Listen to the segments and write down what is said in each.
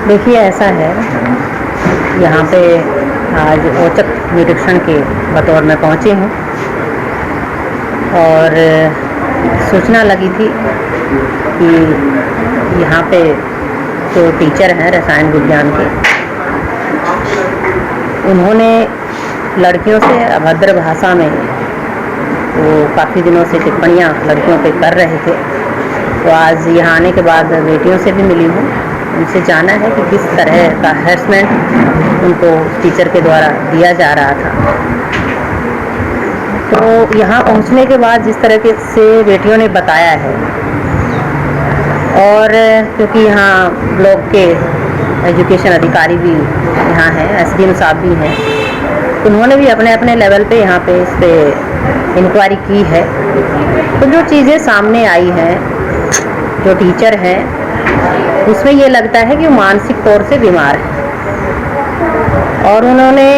देखिए ऐसा है, यहाँ पे आज औचक निरीक्षण के बतौर में पहुँची हूँ और सूचना लगी थी कि यहाँ पे जो टीचर हैं रसायन विज्ञान के, उन्होंने लड़कियों से अभद्र भाषा में वो काफ़ी दिनों से टिप्पणियाँ लड़कियों पे कर रहे थे। तो आज यहाँ आने के बाद बेटियों से भी मिली हूँ, उनसे जाना है कि किस तरह का हैरेसमेंट उनको टीचर के द्वारा दिया जा रहा था। तो यहाँ पहुँचने के बाद जिस तरह से बेटियों ने बताया है, और क्योंकि यहाँ ब्लॉक के एजुकेशन अधिकारी भी यहाँ हैं, एसडीएम साहब भी हैं, उन्होंने भी अपने अपने लेवल पे यहाँ पे इस पर इंक्वायरी की है। तो जो चीज़ें सामने आई हैं, जो टीचर हैं, उसमें ये लगता है कि वो मानसिक तौर से बीमार है और उन्होंने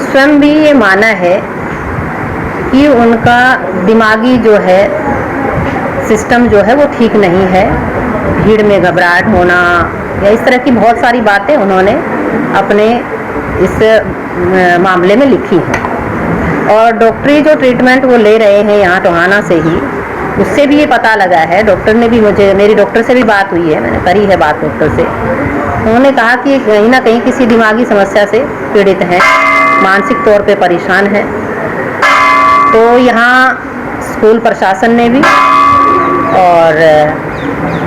स्वयं भी ये माना है कि उनका दिमागी जो है सिस्टम जो है वो ठीक नहीं है। भीड़ में घबराहट होना या इस तरह की बहुत सारी बातें उन्होंने अपने इस मामले में लिखी हैं। और डॉक्टरी जो ट्रीटमेंट वो ले रहे हैं यहाँ टोहाना से ही, उससे भी ये पता लगा है, डॉक्टर ने भी मेरी डॉक्टर से भी बात हुई है, मैंने करी है बात डॉक्टर से। उन्होंने कहा कि कहीं ना कहीं किसी दिमागी समस्या से पीड़ित हैं, मानसिक तौर पे परेशान हैं। तो यहाँ स्कूल प्रशासन ने भी और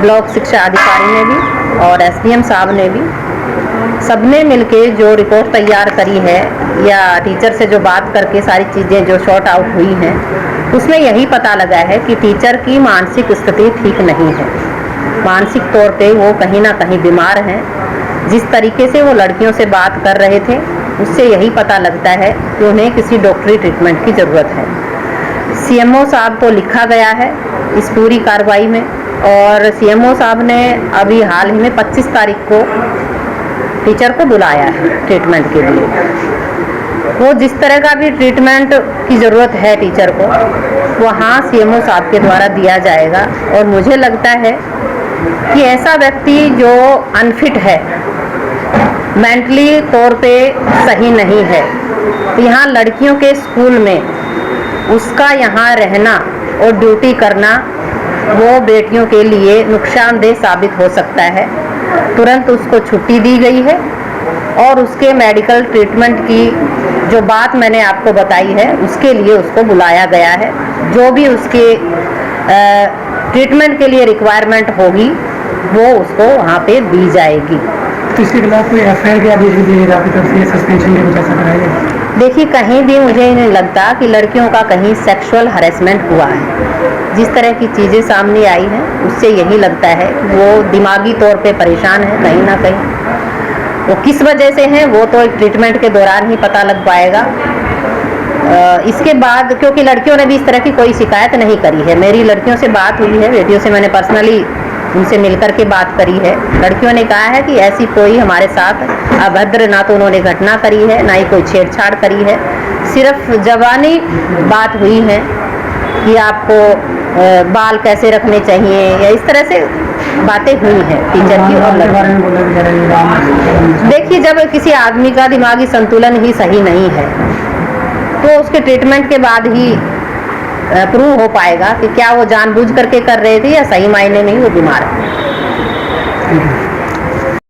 ब्लॉक शिक्षा अधिकारी ने भी और एसडीएम साहब ने भी, सबने मिलके जो रिपोर्ट तैयार करी है या टीचर से जो बात करके सारी चीज़ें जो शॉर्ट आउट हुई हैं, उसमें यही पता लगा है कि टीचर की मानसिक स्थिति ठीक नहीं है। मानसिक तौर पे वो कहीं ना कहीं बीमार हैं। जिस तरीके से वो लड़कियों से बात कर रहे थे, उससे यही पता लगता है कि उन्हें किसी डॉक्टरी ट्रीटमेंट की ज़रूरत है। सीएमओ साहब को लिखा गया है इस पूरी कार्रवाई में, और सीएमओ साहब ने अभी हाल ही में 25 तारीख को टीचर को बुलाया है ट्रीटमेंट के लिए। वो जिस तरह का भी ट्रीटमेंट की ज़रूरत है टीचर को, वहाँ सीएमओ साहब के द्वारा दिया जाएगा। और मुझे लगता है कि ऐसा व्यक्ति जो अनफिट है, मेंटली तौर पे सही नहीं है, यहाँ लड़कियों के स्कूल में उसका यहाँ रहना और ड्यूटी करना वो बेटियों के लिए नुकसानदेह साबित हो सकता है। तुरंत उसको छुट्टी दी गई है और उसके मेडिकल ट्रीटमेंट की जो बात मैंने आपको बताई है, उसके लिए उसको बुलाया गया है। जो भी उसके ट्रीटमेंट के लिए रिक्वायरमेंट होगी वो उसको वहाँ पे दी जाएगी। तो इसके खिलाफ कोई एफआईआर या सस्पेंशन की वजह से कराएगा? देखिए, कहीं भी मुझे नहीं लगता कि लड़कियों का कहीं सेक्सुअल हरेसमेंट हुआ है। जिस तरह की चीज़ें सामने आई हैं, उससे यही लगता है कि वो दिमागी तौर पे परेशान है कहीं ना कहीं। वो किस वजह से हैं वो तो एक ट्रीटमेंट के दौरान ही पता लग पाएगा। इसके बाद क्योंकि लड़कियों ने भी इस तरह की कोई शिकायत नहीं करी है। मेरी लड़कियों से बात हुई है, बेटियों से मैंने पर्सनली उनसे मिलकर के बात करी है। लड़कियों ने कहा है कि ऐसी कोई हमारे साथ अभद्र ना तो उन्होंने घटना करी है, ना ही कोई छेड़छाड़ करी है। सिर्फ जवानी बात हुई है कि आपको बाल कैसे रखने चाहिए या इस तरह से बातें हुई हैं टीचर की और देखिए, जब किसी आदमी का दिमागी संतुलन ही सही नहीं है तो उसके ट्रीटमेंट के बाद ही प्रूव हो पाएगा कि क्या वो जानबूझ करके कर रहे थे या सही मायने में ही वो बीमार है।